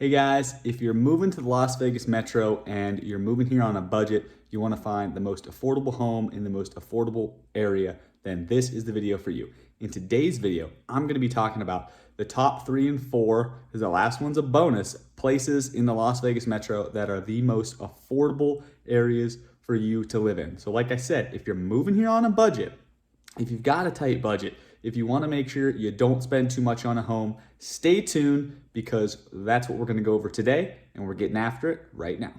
Hey guys, if you're moving to the Las Vegas Metro and you're moving here on a budget, you want to find the most affordable home in the most affordable area, then this is the video for you. In today's video, I'm going to be talking about the top 3 and 4, because the last one's a bonus, places in the Las Vegas Metro that are the most affordable areas for you to live in. So like I said, if you're moving here on a budget, if you've got a tight budget, if you want to make sure you don't spend too much on a home, stay tuned because that's what we're going to go over today, and we're getting after it right now.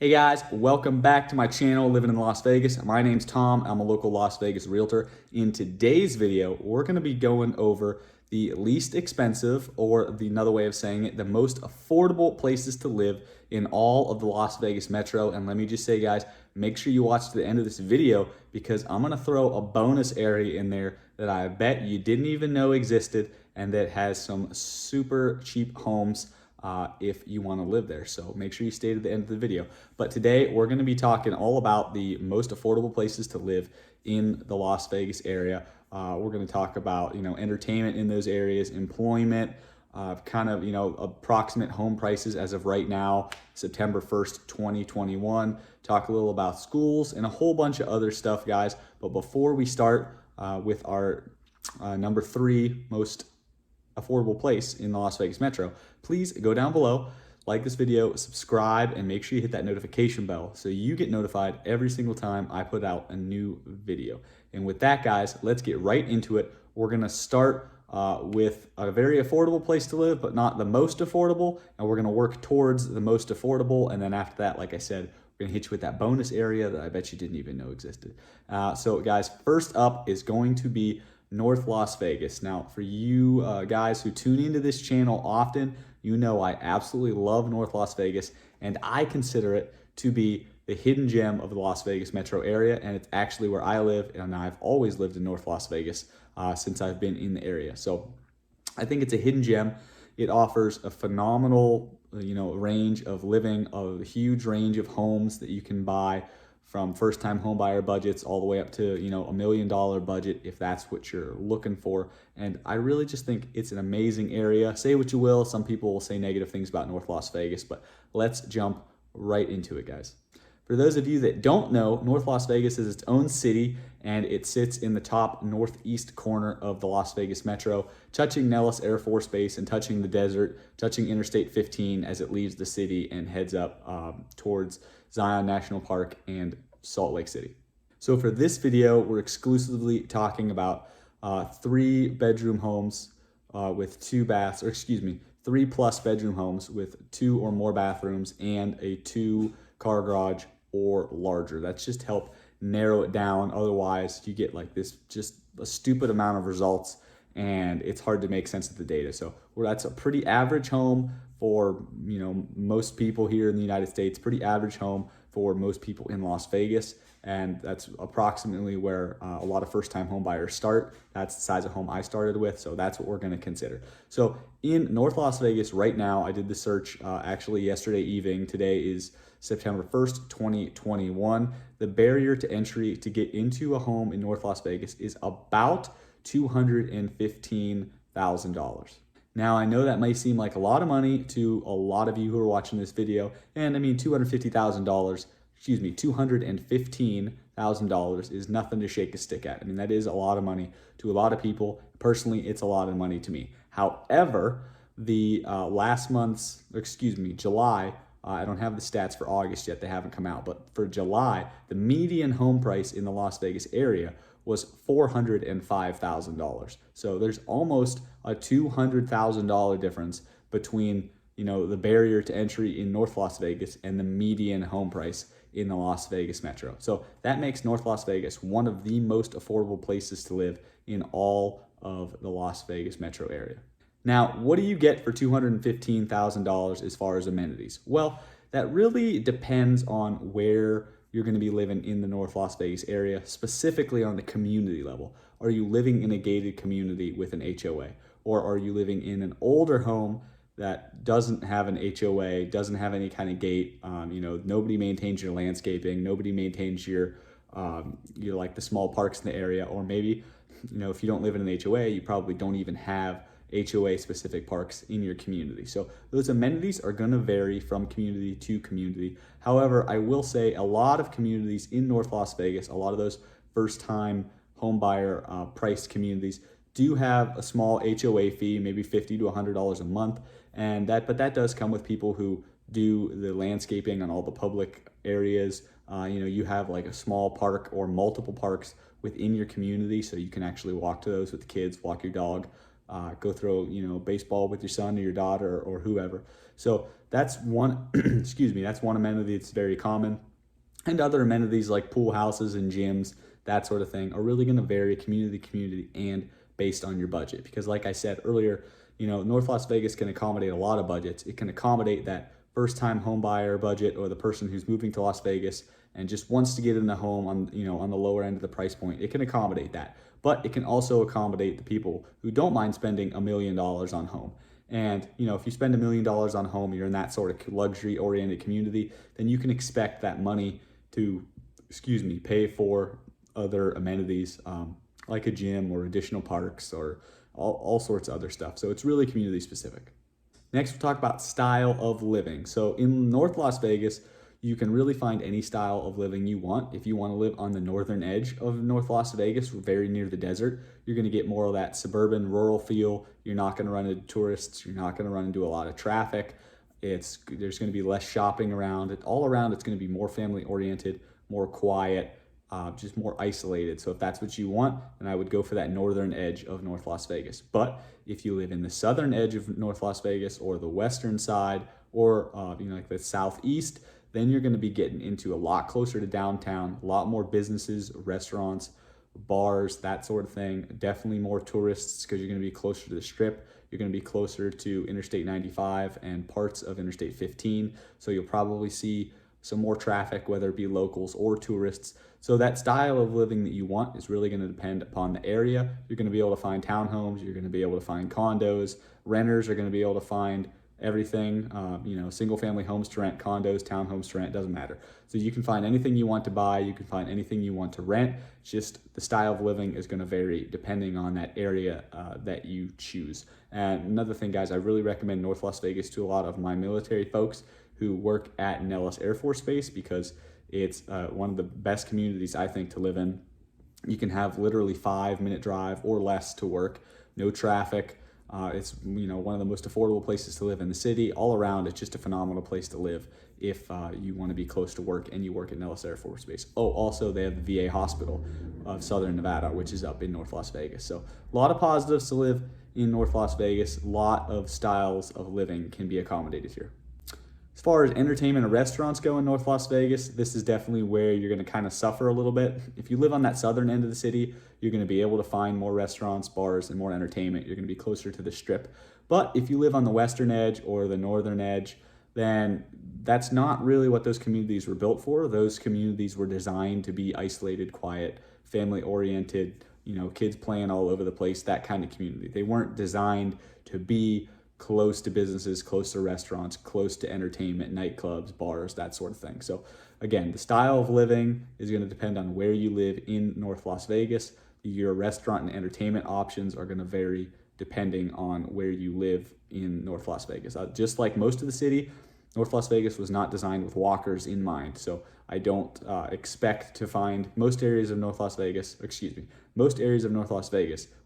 Hey guys, welcome back to my channel, Living in Las Vegas. My name's Tom. I'm a local Las Vegas realtor. In today's video, we're going to be going over the least expensive, or another way of saying it, the most affordable places to live in all of the Las Vegas Metro. And let me just say, guys, make sure you watch to the end of this video because I'm going to throw a bonus area in there that I bet you didn't even know existed and that has some super cheap homes if you want to live there. So make sure you stay to the end of the video. But today we're going to be talking all about the most affordable places to live in the Las Vegas area. We're going to talk about, entertainment in those areas, employment, approximate home prices as of right now, September 1st, 2021. Talk a little about schools and a whole bunch of other stuff, guys. But before we start with our number 3 most affordable place in the Las Vegas Metro, please go down below, like this video, subscribe, and make sure you hit that notification bell so you get notified every single time I put out a new video. And with that, guys, let's get right into it. We're gonna start with a very affordable place to live, but not the most affordable, and we're gonna work towards the most affordable, and then after that, like I said, we're gonna hit you with that bonus area that I bet you didn't even know existed. So guys, first up is going to be North Las Vegas. Now, for you guys who tune into this channel often, you know I absolutely love North Las Vegas, and I consider it to be the hidden gem of the Las Vegas metro area, and it's actually where I live, and I've always lived in North Las Vegas since I've been in the area. So I think it's a hidden gem. It offers a phenomenal, range of living, a huge range of homes that you can buy, from first-time home buyer budgets all the way up to, $1 million budget if that's what you're looking for. And I really just think it's an amazing area. Say what you will, some people will say negative things about North Las Vegas, but let's jump right into it, guys. For those of you that don't know, North Las Vegas is its own city, and it sits in the top northeast corner of the Las Vegas Metro, touching Nellis Air Force Base and touching the desert, touching Interstate 15 as it leaves the city and heads up towards Zion National Park and Salt Lake City. So for this video, we're exclusively talking about 3-bedroom homes with 2 baths, or excuse me, 3+ bedroom homes with 2 or more bathrooms and a 2-car garage or larger. That's just help narrow it down. Otherwise, you get like this just a stupid amount of results, and it's hard to make sense of the data. So that's a pretty average home for most people here in the United States, pretty average home for most people in Las Vegas, and that's approximately where a lot of first-time home buyers start. That's the size of home I started with, so that's what we're going to consider. So in North Las Vegas right now, I did the search actually yesterday evening. Today is September 1st, 2021. The barrier to entry to get into a home in North Las Vegas is about $215,000. Now, I know that may seem like a lot of money to a lot of you who are watching this video, and I mean $215,000 is nothing to shake a stick at. I mean, that is a lot of money to a lot of people. Personally, it's a lot of money to me. However, the July, I don't have the stats for August yet, they haven't come out, but for July, the median home price in the Las Vegas area was $405,000. So there's almost a $200,000 difference between, the barrier to entry in North Las Vegas and the median home price in the Las Vegas Metro. So that makes North Las Vegas one of the most affordable places to live in all of the Las Vegas Metro area. Now, what do you get for $215,000 as far as amenities? Well, that really depends on where you're going to be living in the North Las Vegas area, specifically on the community level. Are you living in a gated community with an HOA? Or are you living in an older home that doesn't have an HOA, doesn't have any kind of gate? Nobody maintains your landscaping, nobody maintains your like the small parks in the area, or maybe if you don't live in an HOA, you probably don't even have HOA specific parks in your community. So those amenities are going to vary from community to community. However, I will say a lot of communities in North Las Vegas, a lot of those first time home buyer priced communities do have a small HOA fee, maybe $50 to $100 a month. But that does come with people who do the landscaping on all the public areas. You have like a small park or multiple parks within your community, so you can actually walk to those with the kids, walk your dog, go throw baseball with your son or your daughter or whoever. So that's one excuse me, that's one amenity that's very common. And other amenities like pool houses and gyms, that sort of thing, are really going to vary community to community and based on your budget. Because like I said earlier, North Las Vegas can accommodate a lot of budgets. It can accommodate that first time home buyer budget, or the person who's moving to Las Vegas and just wants to get in the home on the lower end of the price point. It can accommodate that. But it can also accommodate the people who don't mind spending $1 million on home. And if you spend $1 million on home, you're in that sort of luxury oriented community, then you can expect that money to pay for other amenities, like a gym or additional parks or all sorts of other stuff. So it's really community specific. Next, we'll talk about style of living. So in North Las Vegas, you can really find any style of living you want. If you want to live on the northern edge of North Las Vegas, very near the desert, you're going to get more of that suburban, rural feel. You're not going to run into tourists. You're not going to run into a lot of traffic. There's going to be less shopping around. All around, it's going to be more family oriented, more quiet, just more isolated. So if that's what you want, then I would go for that northern edge of North Las Vegas. But if you live in the southern edge of North Las Vegas, or the western side, or like the southeast, then you're going to be getting into a lot closer to downtown, a lot more businesses, restaurants, bars, that sort of thing. Definitely more tourists, because you're going to be closer to the Strip. You're going to be closer to Interstate 95 and parts of Interstate 15. So you'll probably see some more traffic, whether it be locals or tourists. So that style of living that you want is really going to depend upon the area. You're going to be able to find townhomes. You're going to be able to find condos. Renters are going to be able to find everything, single family homes to rent, condos, townhomes to rent, doesn't matter. So you can find anything you want to buy, you can find anything you want to rent. Just the style of living is going to vary depending on that area that you choose. And another thing, guys, I really recommend North Las Vegas to a lot of my military folks who work at Nellis Air Force Base, because it's one of the best communities, I think, to live in. You can have literally 5-minute drive or less to work, no traffic. It's one of the most affordable places to live in the city. All around, it's just a phenomenal place to live if you want to be close to work and you work at Nellis Air Force Base. Oh, also they have the VA Hospital of Southern Nevada, which is up in North Las Vegas. So a lot of positives to live in North Las Vegas. A lot of styles of living can be accommodated here. As far as entertainment and restaurants go in North Las Vegas, this is definitely where you're going to kind of suffer a little bit. If you live on that southern end of the city, you're going to be able to find more restaurants, bars, and more entertainment. You're going to be closer to the Strip. But if you live on the western edge or the northern edge, then that's not really what those communities were built for. Those communities were designed to be isolated, quiet, family-oriented, kids playing all over the place, that kind of community. They weren't designed to be close to businesses, close to restaurants, close to entertainment, nightclubs, bars, that sort of thing. So again, the style of living is going to depend on where you live in North Las Vegas. Your restaurant and entertainment options are going to vary depending on where you live in North Las Vegas. Just like most of the city, North Las Vegas was not designed with walkers in mind. So I don't expect to find most areas of North Las Vegas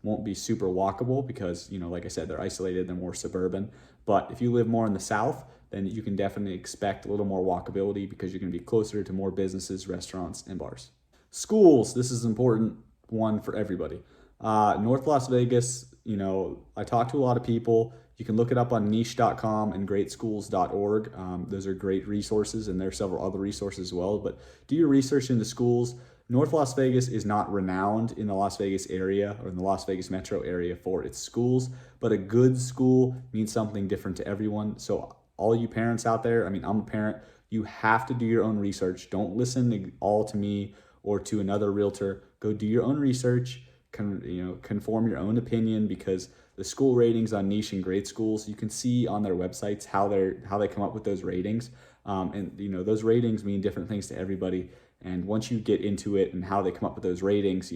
won't be super walkable because, like I said, they're isolated, they're more suburban. But if you live more in the south, then you can definitely expect a little more walkability because you're going to be closer to more businesses, restaurants, and bars. Schools, this is an important one for everybody. North Las Vegas, I talk to a lot of people. You can look it up on niche.com and greatschools.org. Those are great resources, and there are several other resources as well. But do your research into schools. North Las Vegas is not renowned in the Las Vegas area or in the Las Vegas metro area for its schools, but a good school means something different to everyone. So all you parents out there, I'm a parent, you have to do your own research. Don't listen all to me or to another realtor. Go do your own research, conform your own opinion, because the school ratings on niche and great schools, you can see on their websites how they come up with those ratings. Those ratings mean different things to everybody. And once you get into it and how they come up with those ratings,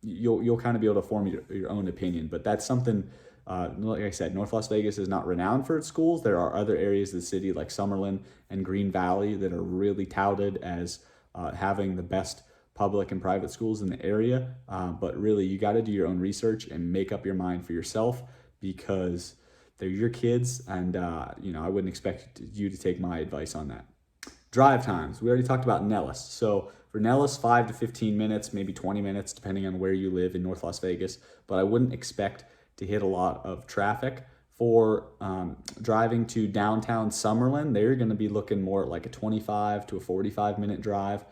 you'll kind of be able to form your own opinion. But that's something, like I said, North Las Vegas is not renowned for its schools. There are other areas of the city like Summerlin and Green Valley that are really touted as having the best public and private schools in the area. But really, you got to do your own research and make up your mind for yourself, because they're your kids, and I wouldn't expect you to take my advice on that. Drive times. We already talked about Nellis. So for Nellis, 5 to 15 minutes, maybe 20 minutes, depending on where you live in North Las Vegas. But I wouldn't expect to hit a lot of traffic. For driving to downtown Summerlin, they're going to be looking more at like a 25 to a 45-minute drive,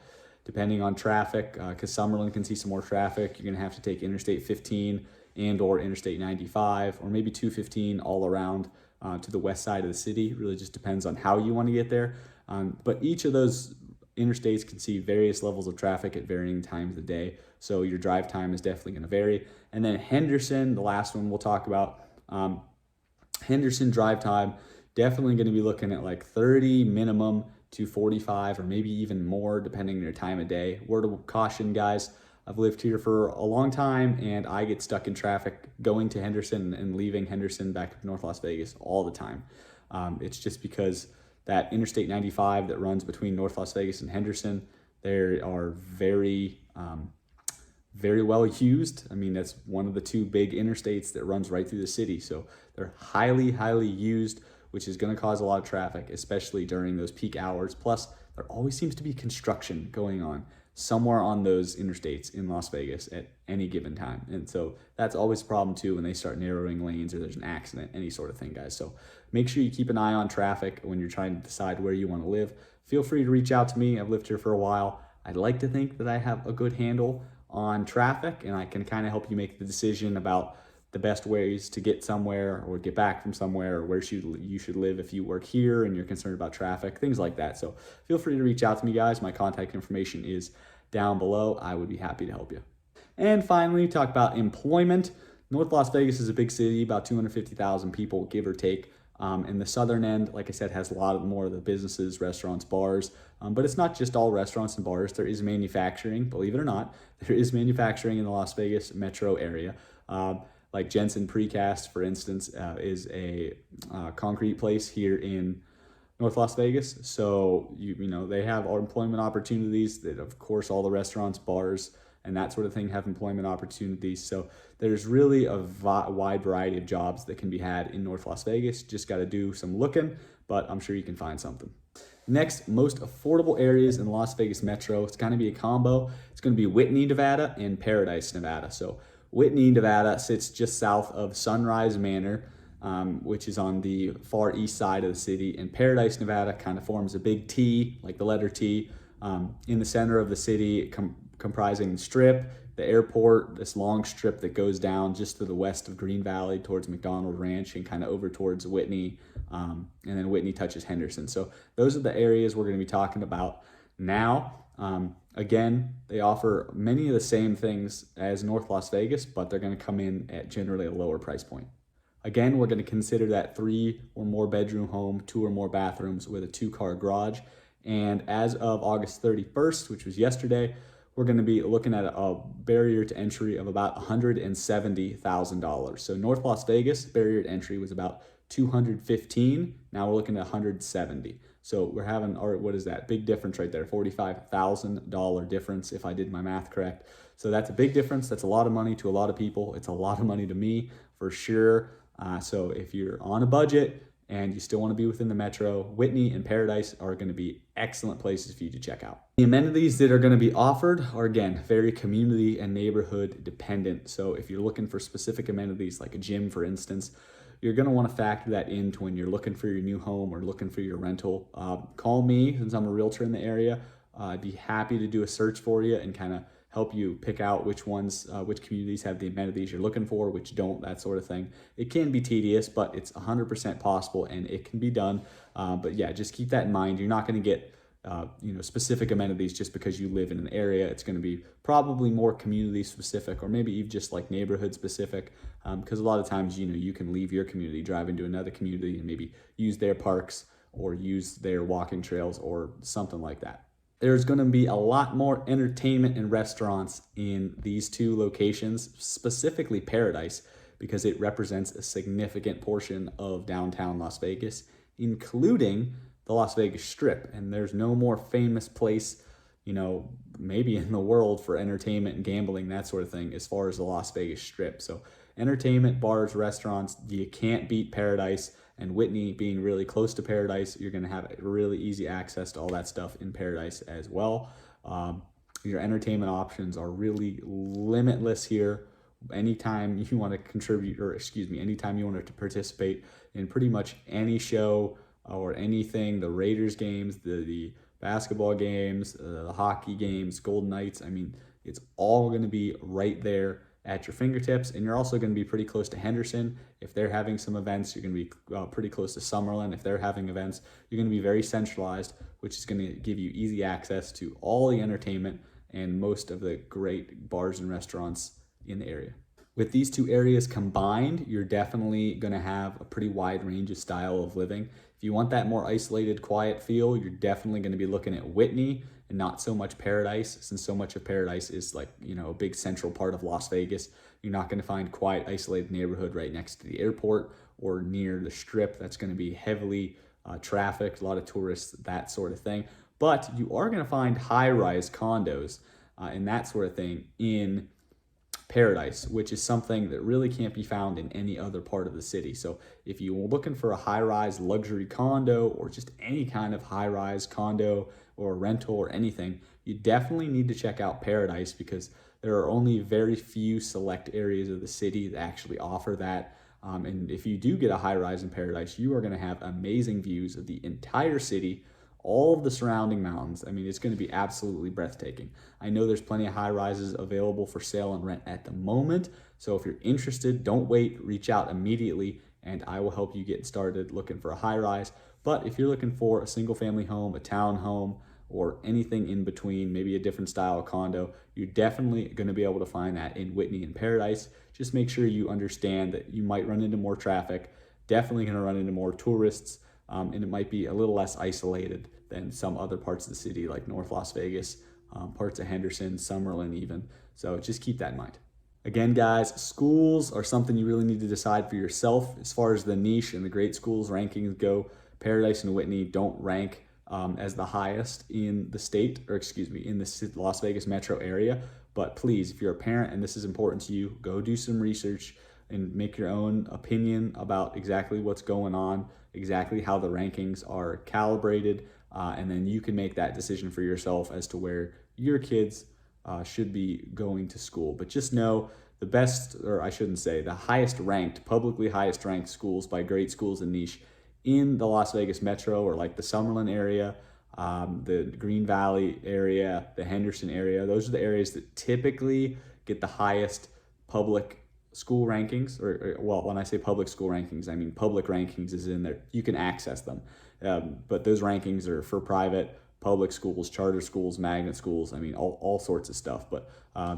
depending on traffic, because Summerlin can see some more traffic. You're going to have to take Interstate 15 and or Interstate 95, or maybe 215 all around to the west side of the city. It really just depends on how you want to get there. But each of those interstates can see various levels of traffic at varying times of the day. So your drive time is definitely going to vary. And then Henderson, the last one we'll talk about, Henderson drive time, definitely going to be looking at like 30 minimum to 45, or maybe even more depending on your time of day. Word of caution, guys, I've lived here for a long time and I get stuck in traffic going to Henderson and leaving Henderson back to North Las Vegas all the time. It's just because that Interstate 95 that runs between North Las Vegas and Henderson, they are very well used. I mean, that's one of the two big interstates that runs right through the city. So they're highly used, which is going to cause a lot of traffic, especially during those peak hours. Plus, there always seems to be construction going on somewhere on those interstates in Las Vegas at any given time. And so that's always a problem too when they start narrowing lanes or there's an accident, any sort of thing, guys. So make sure you keep an eye on traffic when you're trying to decide where you want to live. Feel free to reach out to me. I've lived here for a while. I'd like to think that I have a good handle on traffic and I can kind of help you make the decision about the best ways to get somewhere or get back from somewhere, or where you should live if you work here and you're concerned about traffic, things like that. So feel free to reach out to me, guys. My contact information is down below. I would be happy to help you. And finally, talk about employment. North Las Vegas is a big city, about 250,000 people, give or take. And the southern end, like I said, has a lot more of the businesses, restaurants, bars. But it's not just all restaurants and bars. There is manufacturing, believe it or not. There is manufacturing in the Las Vegas metro area. Like Jensen Precast, for instance, is a concrete place here in North Las Vegas. So, they have employment opportunities that, of course, all the restaurants, bars, and that sort of thing have employment opportunities. So there's really a wide variety of jobs that can be had in North Las Vegas. Just got to do some looking, but I'm sure you can find something. Next, most affordable areas in Las Vegas Metro. It's going to be a combo. It's going to be Whitney, Nevada and Paradise, Nevada. So Whitney, Nevada sits just south of Sunrise Manor, which is on the far east side of the city. And Paradise, Nevada kind of forms a big T, like the letter T, in the center of the city, comprising the Strip, the airport, this long strip that goes down just to the west of Green Valley towards McDonald Ranch and kind of over towards Whitney, and then Whitney touches Henderson. So those are the areas we're going to be talking about now. Again, they offer many of the same things as North Las Vegas, but they're going to come in at generally a lower price point. Again, we're going to consider that 3 or more bedroom home, 2 or more bathrooms with a 2-car garage. And as of August 31st, which was yesterday, we're going to be looking at a barrier to entry of about $170,000. So North Las Vegas barrier to entry was about $215. Now we're looking at $170. So we're having, or what is that? Big difference right there, $45,000 difference if I did my math correct. So that's a big difference. That's a lot of money to a lot of people. It's a lot of money to me for sure. So if you're on a budget and you still want to be within the metro, Whitney and Paradise are going to be excellent places for you to check out. The amenities that are going to be offered are, again, very community and neighborhood dependent. So if you're looking for specific amenities like a gym, for instance, you're going to want to factor that into when you're looking for your new home or looking for your rental. Call me, since I'm a realtor in the area. I'd be happy to do a search for you and kind of help you pick out which ones, which communities have the amenities you're looking for, which don't, that sort of thing. It can be tedious, but it's 100% possible and it can be done. But yeah, just keep that in mind. You're not going to get specific amenities just because you live in an area. It's going to be probably more community specific, or maybe even just like neighborhood specific, because a lot of times, you can leave your community, drive into another community and maybe use their parks or use their walking trails or something like that. there's going to be a lot more entertainment and restaurants in these two locations, specifically Paradise, because it represents a significant portion of downtown Las Vegas, including the Las Vegas Strip. And there's no more famous place, maybe in the world for entertainment and gambling, that sort of thing, as far as the Las Vegas Strip. So entertainment, bars, restaurants, you can't beat Paradise. And Whitney being really close to Paradise, you're going to have really easy access to all that stuff in Paradise as well. Your entertainment options are really limitless here. Anytime you want to contribute, anytime you want to participate in pretty much any show or anything, the Raiders games, the basketball games, the hockey games, Golden Knights, it's all going to be right there at your fingertips. And you're also going to be pretty close to Henderson. If they're having some events, you're going to be pretty close to Summerlin. If they're having events, you're going to be very centralized, which is going to give you easy access to all the entertainment and most of the great bars and restaurants in the area. With these two areas combined, you're definitely going to have a pretty wide range of style of living. If you want that more isolated, quiet feel, you're definitely going to be looking at Whitney and not so much Paradise, since so much of Paradise is like, a big central part of Las Vegas. You're not going to find quiet, isolated neighborhood right next to the airport or near the Strip. That's going to be heavily trafficked, a lot of tourists, that sort of thing. But you are going to find high-rise condos and that sort of thing in Paradise, which is something that really can't be found in any other part of the city. So if you're looking for a high-rise luxury condo or just any kind of high-rise condo or rental or anything, you definitely need to check out Paradise, because there are only very few select areas of the city that actually offer that. And if you do get a high-rise in Paradise, you are going to have amazing views of the entire city, all of the surrounding mountains. It's going to be absolutely breathtaking. I know there's plenty of high rises available for sale and rent at the moment. So if you're interested, don't wait, reach out immediately, and I will help you get started looking for a high rise. But if you're looking for a single family home, a town home, or anything in between, maybe a different style of condo, you're definitely going to be able to find that in Whitney and Paradise. Just make sure you understand that you might run into more traffic, definitely going to run into more tourists, and it might be a little less isolated than some other parts of the city like North Las Vegas, parts of Henderson, Summerlin even. So just keep that in mind. Again, guys, schools are something you really need to decide for yourself. As far as the niche and the great schools rankings go, Paradise and Whitney don't rank as the highest in the state, in the Las Vegas metro area. But please, if you're a parent and this is important to you, go do some research and make your own opinion about exactly what's going on, exactly how the rankings are calibrated, and then you can make that decision for yourself as to where your kids should be going to school. But just know the best, or I shouldn't say, the highest ranked, publicly highest ranked schools by great schools and niche in the Las Vegas metro, or like the Summerlin area, the Green Valley area, the Henderson area. Those are the areas that typically get the highest public school rankings, or well, when I say public school rankings, I mean public rankings is in there. You can access them. But those rankings are for private, public schools, charter schools, magnet schools, all sorts of stuff. But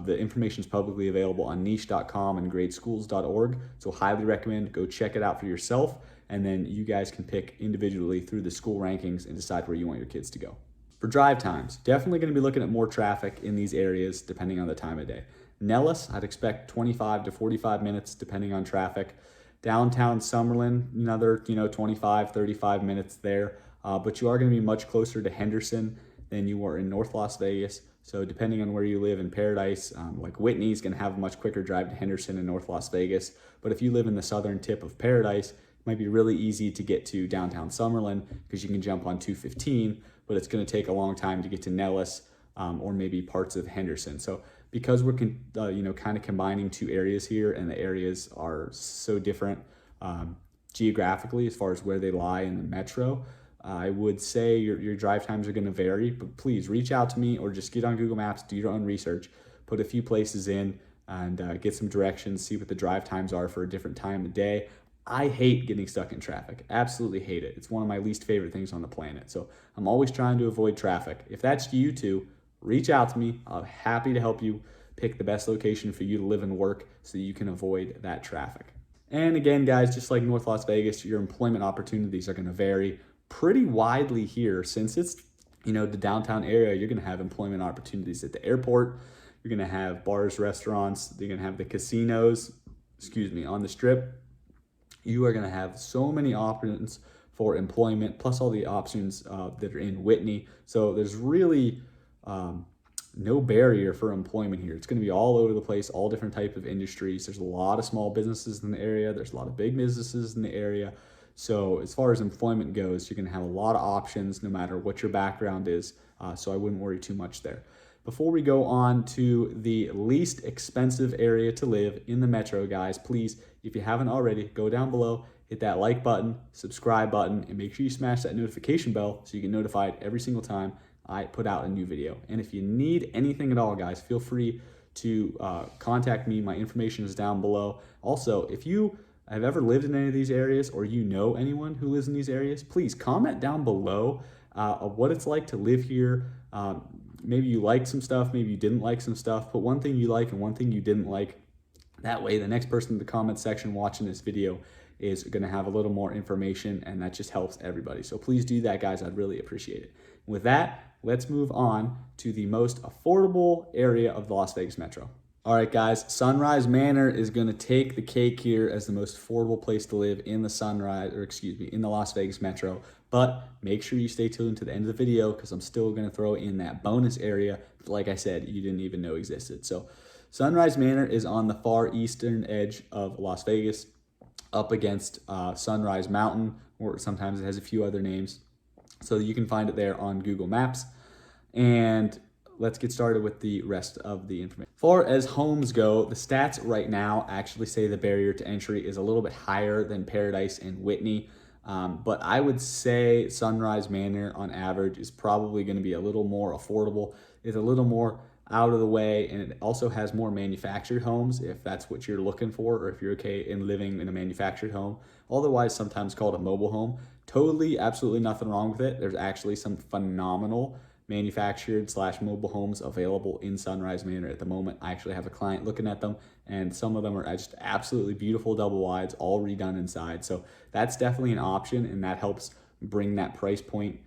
the information is publicly available on niche.com and gradeschools.org. So highly recommend, go check it out for yourself. And then you guys can pick individually through the school rankings and decide where you want your kids to go. For drive times, definitely going to be looking at more traffic in these areas depending on the time of day. Nellis, I'd expect 25 to 45 minutes depending on traffic. Downtown Summerlin, another 25, 35 minutes there. But you are going to be much closer to Henderson than you are in North Las Vegas. So depending on where you live in Paradise, like Whitney is going to have a much quicker drive to Henderson and North Las Vegas. But if you live in the southern tip of Paradise, it might be really easy to get to downtown Summerlin because you can jump on 215, but it's going to take a long time to get to Nellis or maybe parts of Henderson. So because we're kind of combining two areas here, and the areas are so different geographically as far as where they lie in the metro, I would say your drive times are going to vary. But please reach out to me or just get on Google Maps, do your own research, put a few places in, and get some directions, see what the drive times are for a different time of day. I hate getting stuck in traffic. Absolutely hate it. It's one of my least favorite things on the planet. So I'm always trying to avoid traffic. If that's you too, reach out to me. I'm happy to help you pick the best location for you to live and work so you can avoid that traffic. And again, guys, just like North Las Vegas, your employment opportunities are going to vary pretty widely here, since it's the downtown area, you're going to have employment opportunities at the airport. You're going to have bars, restaurants. You're going to have the casinos, on the strip. You are going to have so many options for employment, plus all the options that are in Whitney. So there's really no barrier for employment here. It's going to be all over the place, all different type of industries. There's a lot of small businesses in the area. There's a lot of big businesses in the area. So as far as employment goes, you're going to have a lot of options no matter what your background is. So I wouldn't worry too much there. Before we go on to the least expensive area to live in the metro, guys, please, if you haven't already, go down below, hit that like button, subscribe button, and make sure you smash that notification bell so you get notified every single time I put out a new video. And if you need anything at all, guys, feel free to contact me. My information is down below. Also, if you have ever lived in any of these areas or you know anyone who lives in these areas, please comment down below of what it's like to live here. Maybe you liked some stuff, maybe you didn't like some stuff. Put one thing you like and one thing you didn't like. That way, the next person in the comment section watching this video is going to have a little more information, and that just helps everybody. So please do that, guys. I'd really appreciate it. With that, let's move on to the most affordable area of the Las Vegas Metro. All right, guys, Sunrise Manor is going to take the cake here as the most affordable place to live in the in the Las Vegas Metro. But make sure you stay tuned to the end of the video because I'm still going to throw in that bonus area, like I said, you didn't even know existed. So Sunrise Manor is on the far eastern edge of Las Vegas, up against Sunrise Mountain, or sometimes it has a few other names. So you can find it there on Google Maps. And let's get started with the rest of the information. As far as homes go, the stats right now actually say the barrier to entry is a little bit higher than Paradise and Whitney. But I would say Sunrise Manor on average is probably going to be a little more affordable. It's a little more out of the way, and it also has more manufactured homes if that's what you're looking for, or if you're okay in living in a manufactured home, otherwise sometimes called a mobile home. Totally, absolutely nothing wrong with it. There's actually some phenomenal manufactured / mobile homes available in Sunrise Manor at the moment. I actually have a client looking at them, and some of them are just absolutely beautiful double wides, all redone inside. So that's definitely an option, and that helps bring that price point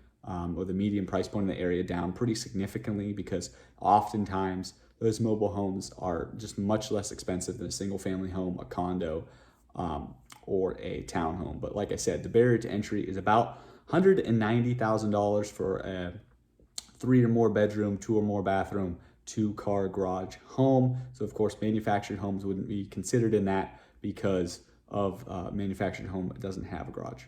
or the median price point in the area down pretty significantly, because oftentimes those mobile homes are just much less expensive than a single family home, a condo, or a townhome. But like I said, the barrier to entry is about $190,000 for a 3 or more bedroom, 2 or more bathroom, 2-car garage home. So of course, manufactured homes wouldn't be considered in that because of manufactured home doesn't have a garage.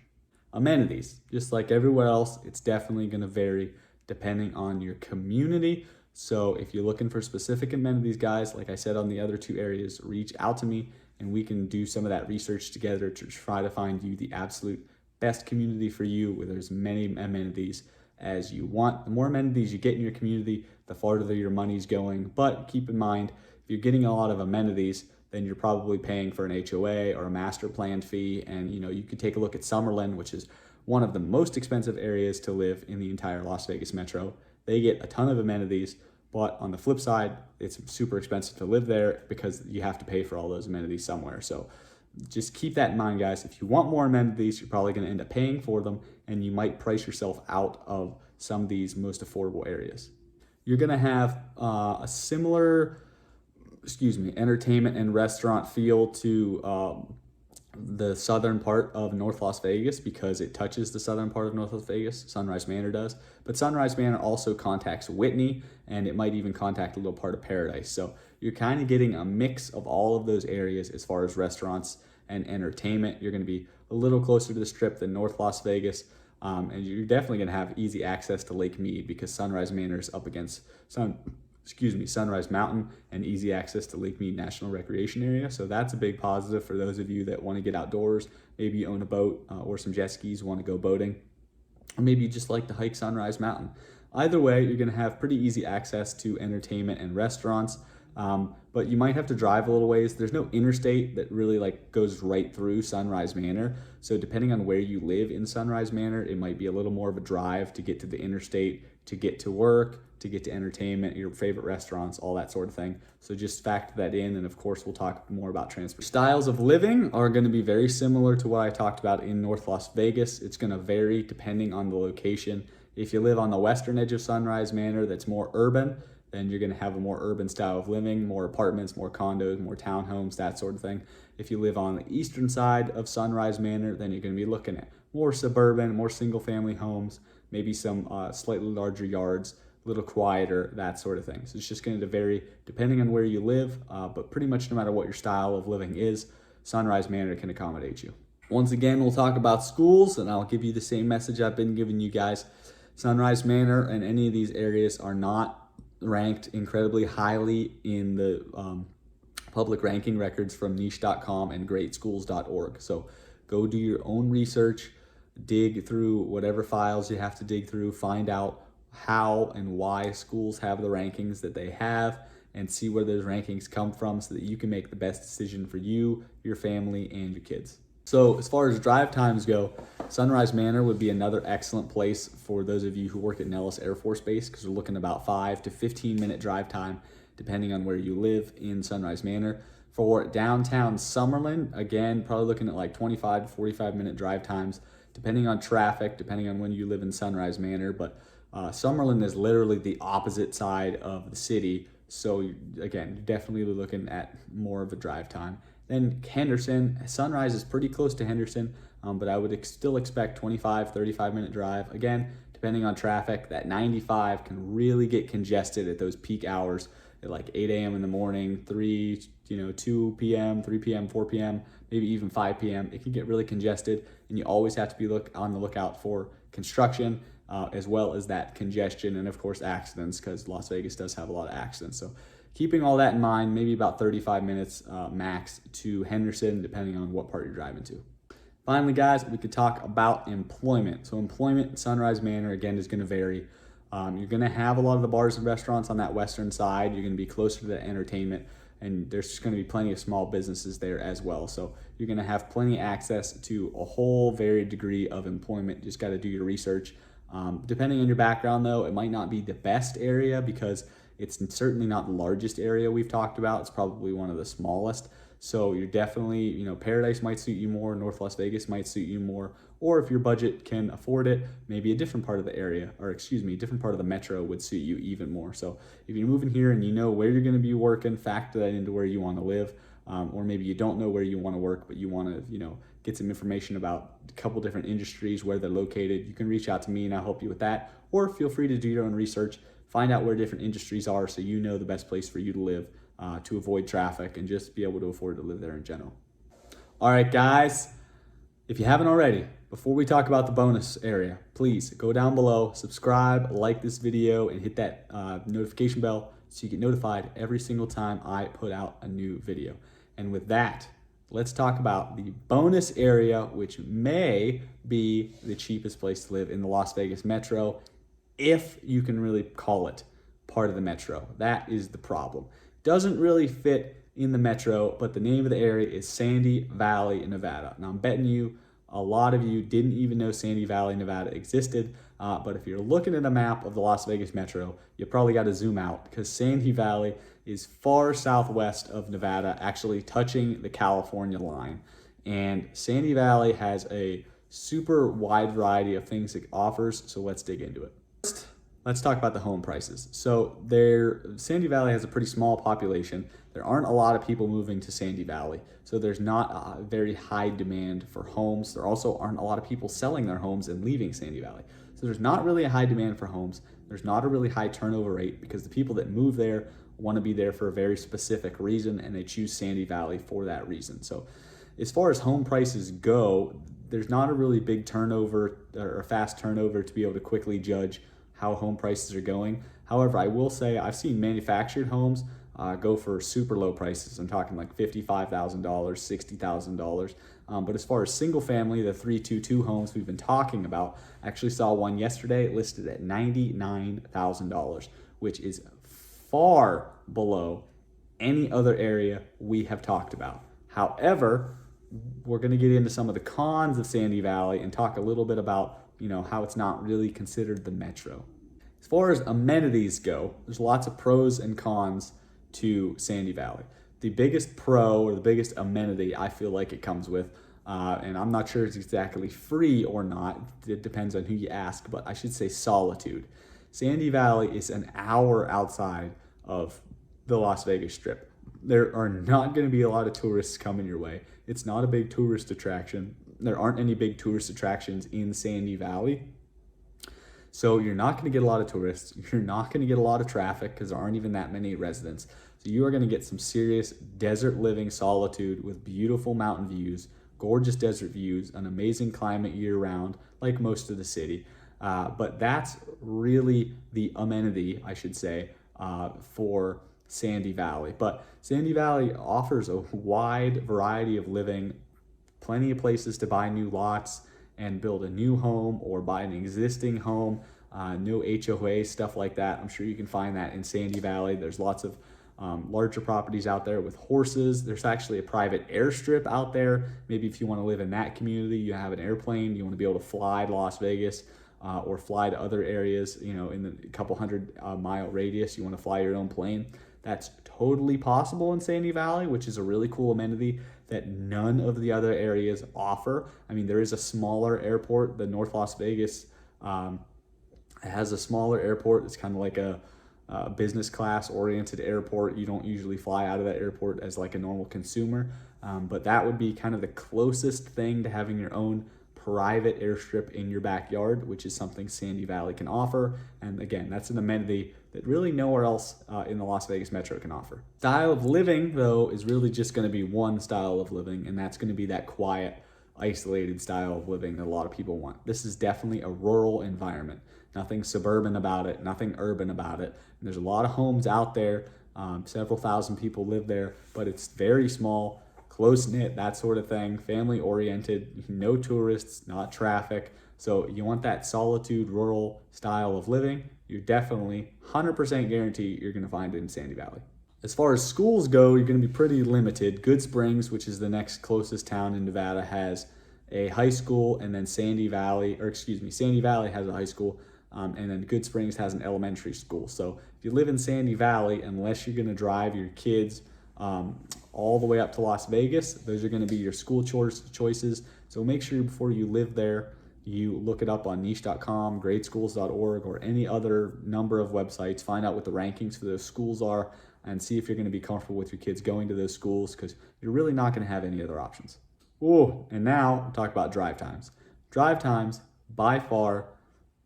Amenities, just like everywhere else, it's definitely going to vary depending on your community. So if you're looking for specific amenities, guys, like I said on the other 2 areas, reach out to me and we can do some of that research together to try to find you the absolute best community for you, where there's many amenities as you want. The more amenities you get in your community, the farther your money's going. But keep in mind, if you're getting a lot of amenities, then you're probably paying for an HOA or a master plan fee. And you could take a look at Summerlin, which is one of the most expensive areas to live in the entire Las Vegas Metro. They get a ton of amenities, but on the flip side, it's super expensive to live there because you have to pay for all those amenities somewhere. So just keep that in mind, guys. If you want more amenities, you're probably going to end up paying for them, and you might price yourself out of some of these most affordable areas. You're going to have a similar entertainment and restaurant feel to the southern part of North Las Vegas, because it touches the southern part of North Las Vegas. Sunrise Manor does. But Sunrise Manor also contacts Whitney, and it might even contact a little part of Paradise. So you're kind of getting a mix of all of those areas as far as restaurants and entertainment. You're going to be a little closer to the Strip than North Las Vegas. And you're definitely going to have easy access to Lake Mead, because Sunrise Manor is up against Sunrise Mountain, and easy access to Lake Mead National Recreation Area. So that's a big positive for those of you that want to get outdoors. Maybe you own a boat or some jet skis, want to go boating, or maybe you just like to hike Sunrise Mountain. Either way, you're going to have pretty easy access to entertainment and restaurants. But you might have to drive a little ways. There's no interstate that really goes right through Sunrise Manor. So depending on where you live in Sunrise Manor, it might be a little more of a drive to get to the interstate, to get to work, to get to entertainment, your favorite restaurants, all that sort of thing. So just factor that in. And of course, we'll talk more about transport. Styles of living are going to be very similar to what I talked about in North Las Vegas. It's going to vary depending on the location. If you live on the western edge of Sunrise Manor that's more urban, then you're going to have a more urban style of living, more apartments, more condos, more townhomes, that sort of thing. If you live on the eastern side of Sunrise Manor, then you're going to be looking at more suburban, more single family homes, maybe some slightly larger yards, a little quieter, that sort of thing. So it's just going to vary depending on where you live, but pretty much no matter what your style of living is, Sunrise Manor can accommodate you. Once again, we'll talk about schools, and I'll give you the same message I've been giving you guys. Sunrise Manor and any of these areas are not ranked incredibly highly in the public ranking records from niche.com and greatschools.org. So go do your own research, dig through whatever files you have to dig through, find out how and why schools have the rankings that they have, and see where those rankings come from so that you can make the best decision for you, your family, and your kids. So as far as drive times go, Sunrise Manor would be another excellent place for those of you who work at Nellis Air Force Base, because we're looking about 5 to 15 minute drive time depending on where you live in Sunrise Manor. For downtown Summerlin, again, probably looking at like 25 to 45 minute drive times depending on traffic, depending on when you live in Sunrise Manor. But Summerlin is literally the opposite side of the city. So again, you're definitely looking at more of a drive time. Then Henderson, Sunrise is pretty close to Henderson, but I would still expect 25, 35 minute drive. Again, depending on traffic, that 95 can really get congested at those peak hours at like 8 a.m. in the morning, 2 p.m., 3 p.m., 4 p.m., maybe even 5 p.m. It can get really congested, and you always have to be on the lookout for construction, as well as that congestion and of course accidents, because Las Vegas does have a lot of accidents. So keeping all that in mind, maybe about 35 minutes max to Henderson, depending on what part you're driving to. Finally, guys, we could talk about employment. So employment in Sunrise Manor, again, is going to vary. You're going to have a lot of the bars and restaurants on that western side. You're going to be closer to the entertainment, and there's just going to be plenty of small businesses there as well. So you're going to have plenty of access to a whole varied degree of employment. You just got to do your research. Depending on your background, though, it might not be the best area, because it's certainly not the largest area we've talked about. It's probably one of the smallest. So you're definitely, Paradise might suit you more, North Las Vegas might suit you more, or if your budget can afford it, maybe a different part of the area, different part of the metro would suit you even more. So if you're moving here and you know where you're going to be working, factor that into where you want to live. Or maybe you don't know where you want to work, but you want to, get some information about a couple different industries, where they're located. You can reach out to me and I'll help you with that. Or feel free to do your own research, find out where different industries are so you know the best place for you to live, to avoid traffic and just be able to afford to live there in general. All right, guys, if you haven't already, before we talk about the bonus area, please go down below, subscribe, like this video, and hit that notification bell so you get notified every single time I put out a new video. And with that, let's talk about the bonus area, which may be the cheapest place to live in the Las Vegas metro, if you can really call it part of the metro. That is the problem. Doesn't really fit in the metro, but the name of the area is Sandy Valley, Nevada. Now, I'm betting you a lot of you didn't even know Sandy Valley, Nevada existed, but if you're looking at a map of the Las Vegas metro, you probably got to zoom out, because Sandy Valley is far southwest of Nevada, actually touching the California line. And Sandy Valley has a super wide variety of things it offers, so let's dig into it. First, let's talk about the home prices. So Sandy Valley has a pretty small population. There aren't a lot of people moving to Sandy Valley, so there's not a very high demand for homes. There also aren't a lot of people selling their homes and leaving Sandy Valley. So there's not really a high demand for homes. There's not a really high turnover rate, because the people that move there want to be there for a very specific reason, and they choose Sandy Valley for that reason. So as far as home prices go, there's not a really big turnover or fast turnover to be able to quickly judge how home prices are going. However, I will say I've seen manufactured homes go for super low prices. I'm talking like $55,000, $60,000. But as far as single family, the 322 homes we've been talking about, I actually saw one yesterday listed at $99,000, which is far below any other area we have talked about. However, we're going to get into some of the cons of Sandy Valley and talk a little bit about, how it's not really considered the metro. As far as amenities go, there's lots of pros and cons to Sandy Valley. The biggest pro, or the biggest amenity I feel like it comes with, and I'm not sure it's exactly free or not. It depends on who you ask, but I should say solitude. Sandy Valley is an hour outside of the Las Vegas Strip. There are not going to be a lot of tourists coming your way. It's not a big tourist attraction. There aren't any big tourist attractions in Sandy Valley. So you're not going to get a lot of tourists. You're not going to get a lot of traffic because there aren't even that many residents. So you are going to get some serious desert living solitude with beautiful mountain views, gorgeous desert views, an amazing climate year round, like most of the city. But that's really the amenity, I should say, for Sandy Valley. But Sandy Valley offers a wide variety of living, plenty of places to buy new lots and build a new home or buy an existing home, no HOA, stuff like that. I'm sure you can find that in Sandy Valley. There's lots of larger properties out there with horses. There's actually a private airstrip out there. Maybe if you want to live in that community, you have an airplane, you want to be able to fly to Las Vegas or fly to other areas, in the couple hundred mile radius, you want to fly your own plane. That's totally possible in Sandy Valley, which is a really cool amenity that none of the other areas offer. I mean, there is a smaller airport. The North Las Vegas has a smaller airport. It's kind of like a business class oriented airport. You don't usually fly out of that airport as like a normal consumer, but that would be kind of the closest thing to having your own private airstrip in your backyard, which is something Sandy Valley can offer. And again, that's an amenity that really nowhere else in the Las Vegas metro can offer. Style of living, though, is really just going to be one style of living, and that's going to be that quiet, isolated style of living that a lot of people want. This is definitely a rural environment. Nothing suburban about it, nothing urban about it. And there's a lot of homes out there. Several thousand people live there, but it's very small, close-knit, that sort of thing, family-oriented, no tourists, not traffic. So you want that solitude, rural style of living, you're definitely 100% guarantee you're going to find it in Sandy Valley. As far as schools go, you're going to be pretty limited. Good Springs, which is the next closest town in Nevada, has a high school, and then Sandy Valley has a high school, and then Good Springs has an elementary school. So if you live in Sandy Valley, unless you're going to drive your kids all the way up to Las Vegas, those are going to be your school choices. So make sure before you live there, you look it up on niche.com, gradeschools.org, or any other number of websites. Find out what the rankings for those schools are and see if you're going to be comfortable with your kids going to those schools, because you're really not going to have any other options. Oh, and now we'll talk about drive times. Drive times, by far,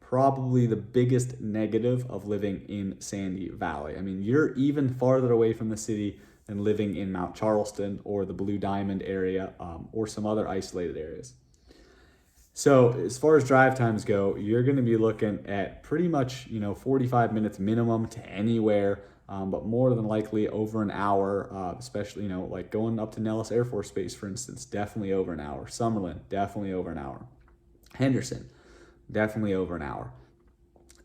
probably the biggest negative of living in Sandy Valley. I mean, you're even farther away from the city than living in Mount Charleston or the Blue Diamond area or some other isolated areas. So as far as drive times go, you're going to be looking at pretty much 45 minutes minimum to anywhere, but more than likely over an hour, especially like going up to Nellis Air Force Base, for instance, definitely over an hour. Summerlin, definitely over an hour. Henderson, definitely over an hour.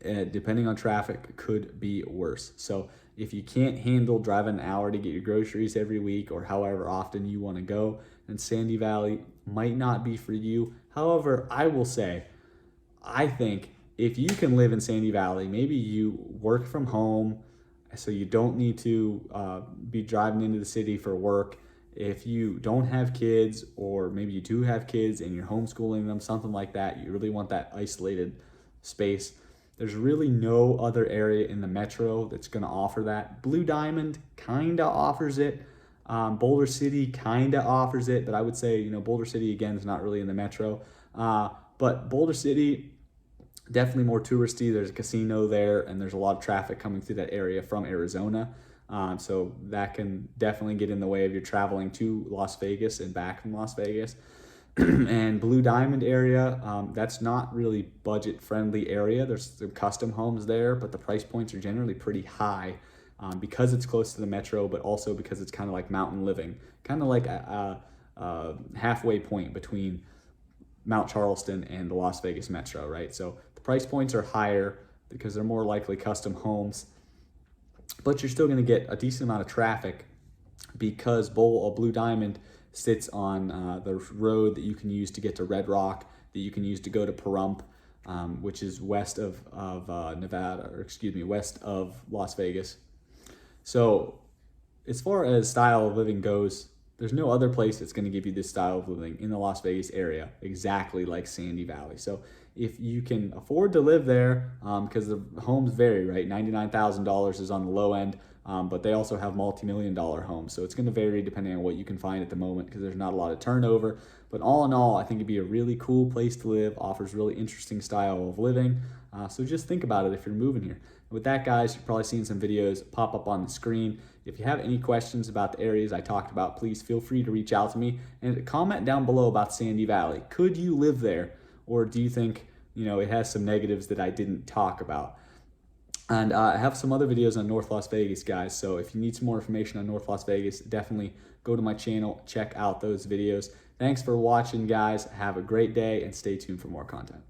Depending on traffic, could be worse. So if you can't handle driving an hour to get your groceries every week or however often you want to go, then Sandy Valley might not be for you. However, I will say, I think if you can live in Sandy Valley, maybe you work from home, so you don't need to be driving into the city for work. If you don't have kids, or maybe you do have kids and you're homeschooling them, something like that, you really want that isolated space. There's really no other area in the metro that's going to offer that. Blue Diamond kind of offers it. Boulder City kind of offers it, but I would say, Boulder City, again, is not really in the metro. But Boulder City, definitely more touristy. There's a casino there, and there's a lot of traffic coming through that area from Arizona. So that can definitely get in the way of your traveling to Las Vegas and back from Las Vegas. And Blue Diamond area, that's not really budget-friendly area. There's some custom homes there, but the price points are generally pretty high because it's close to the metro, but also because it's kind of like mountain living, kind of like a halfway point between Mount Charleston and the Las Vegas metro, right? So the price points are higher because they're more likely custom homes, but you're still going to get a decent amount of traffic because Blue Diamond sits on the road that you can use to get to Red Rock, that you can use to go to Pahrump, which is west of west of Las Vegas. So as far as style of living goes, there's no other place that's going to give you this style of living in the Las Vegas area exactly like Sandy Valley. So if you can afford to live there, because the homes vary, right? $99,000 is on the low end, but they also have multi-million-dollar homes. So it's going to vary depending on what you can find at the moment, because there's not a lot of turnover. But all in all, I think it'd be a really cool place to live, offers really interesting style of living. So just think about it if you're moving here. With that, guys, you've probably seen some videos pop up on the screen. If you have any questions about the areas I talked about, please feel free to reach out to me and comment down below about Sandy Valley. Could you live there, or do you think, it has some negatives that I didn't talk about? And I have some other videos on North Las Vegas, guys. So if you need some more information on North Las Vegas, definitely go to my channel, check out those videos. Thanks for watching, guys. Have a great day and stay tuned for more content.